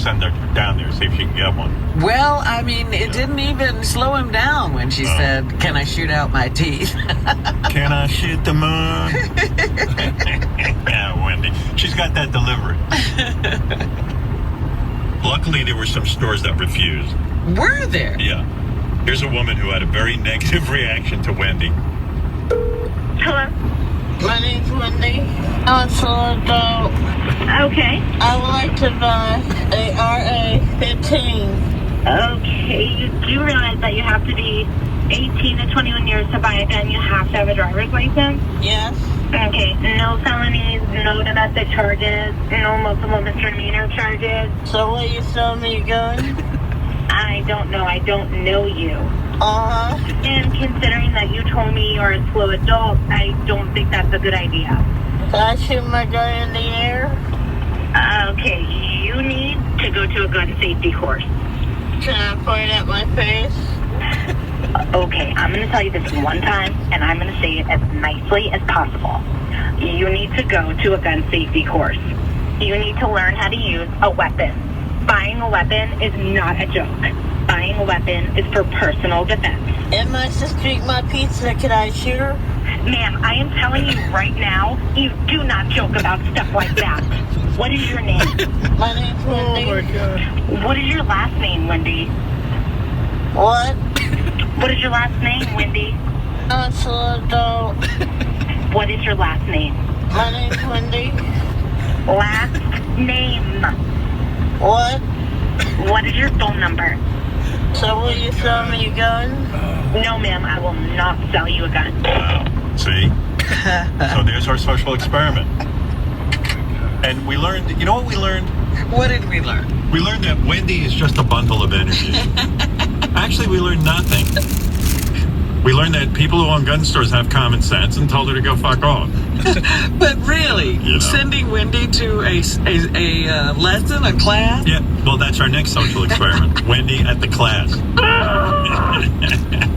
send her down there, see if she can get one. Well, I mean, it didn't even slow him down when she said, "Can I shoot out my teeth?" Can I shoot the moon? Yeah, Wendy. She's got that delivery. Luckily, there were some stores that refused. Were there? Yeah. Here's a woman who had a very negative reaction to Wendy. Hello. My name's Wendy. I'm an adult. Okay. I would like to buy a RA-15. Okay. You do realize that you have to be 18 to 21 years to buy a gun. You have to have a driver's license. Yes. Okay. No felonies, no domestic charges, no multiple misdemeanor charges. So will you sell me a gun? I don't know. I don't know you. Uh-huh. And considering that you told me you're a slow adult, I don't think that's a good idea. Can I shoot my gun in the air? Okay, you need to go to a gun safety course. Can I point at my face? Okay, I'm going to tell you this one time, and I'm going to say it as nicely as possible. You need to go to a gun safety course. You need to learn how to use a weapon. Buying a weapon is not a joke. Buying a weapon is for personal defense. If my sister eat my pizza, can I shoot her? Ma'am, I am telling you right now, you do not joke about stuff like that. What is your name? My name's Wendy. Oh, my God. What is your last name, Wendy? What? What is your last name, Wendy? I'm an adult. What is your last name? My name's Wendy. Last name. What? What is your phone number? So will you sell me a gun? No, ma'am, I will not sell you a gun. See? So there's our social experiment. And we learned, you know what we learned? What did we learn? We learned that Wendy is just a bundle of energy. Actually, we learned nothing. We learned that people who own gun stores have common sense and told her to go fuck off. But really, You know. sending Wendy to a lesson, a class? Yeah, well, that's our next social experiment. Wendy at the class.